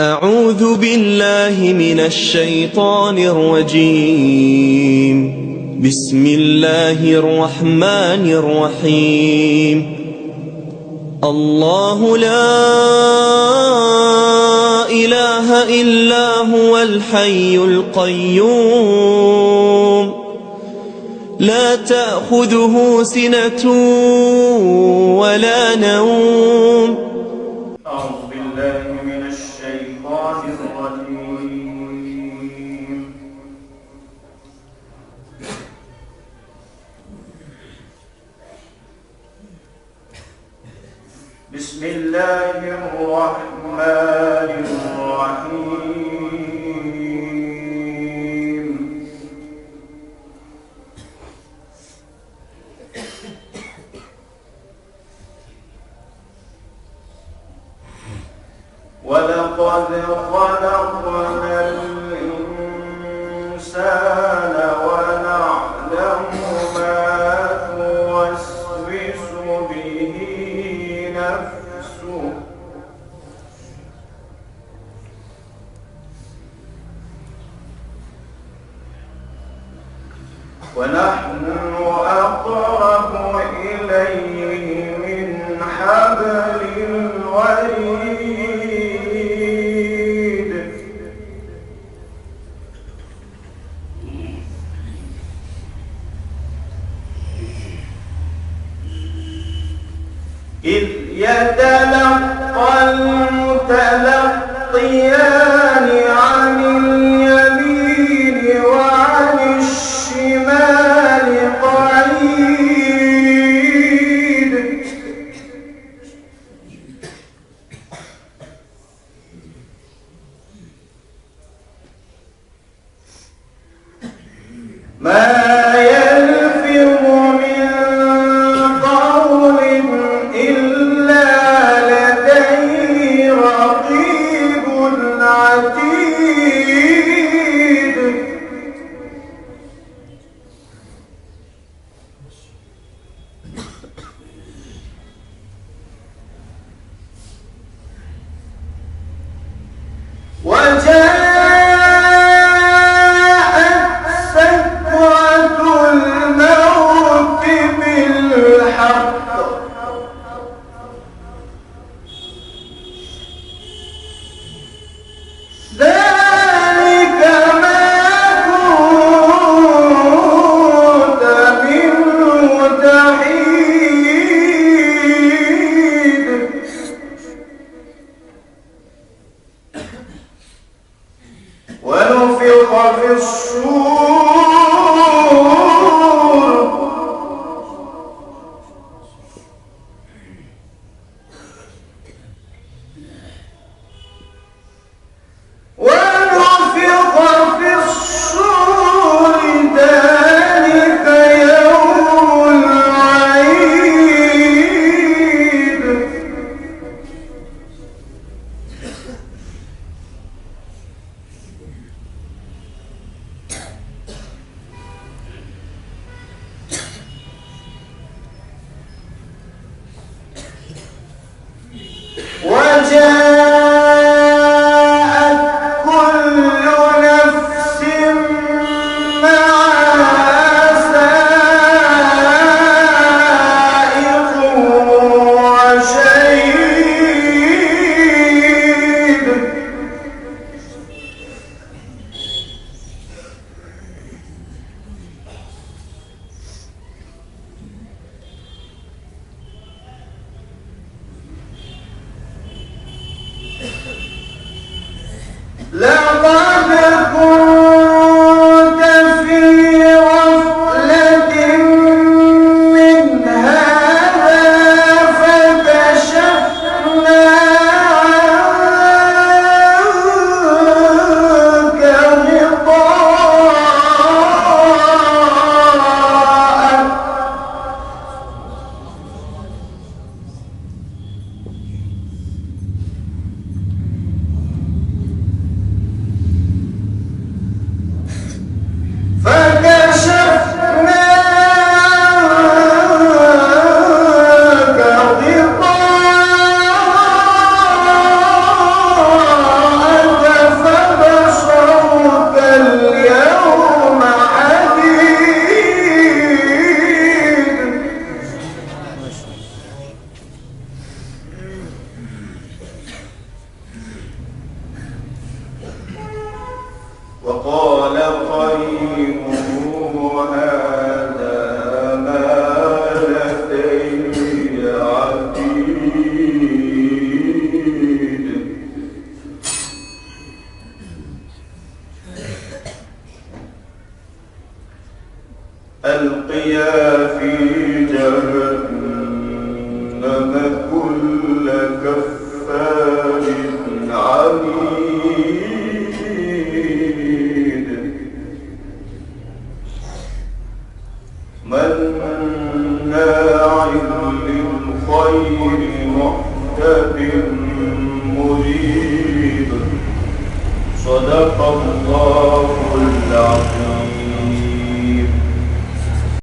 أعوذ بالله من الشيطان الرجيم. بسم الله الرحمن الرحيم. الله لا إله إلا هو الحي القيوم لا تأخذه سنة ولا نوم. أعوذ بالله من الشيطان الرجيم. بسم الله الرحمن الرحيم. ولقد خلقنا الإنسان ونعلم ما توسوس به نفسه ونحن أقرب إليه من حبل الوريد. إذ يتلقى المتلقيان عن اليمين وعن الشمال قعيد. ما يلفظ من قول إلا لديه رقيب عتيد. وجاءت سكرة الموت بالحق ذلك ما كنت منه تحيد. ونفخ في الصور ذلك يوم الوعيد. فقال قرينه هذا ما لدي عتيد ألقيا في جهنم كل كفار عنيد مناع للخير معتد مريب صدق الله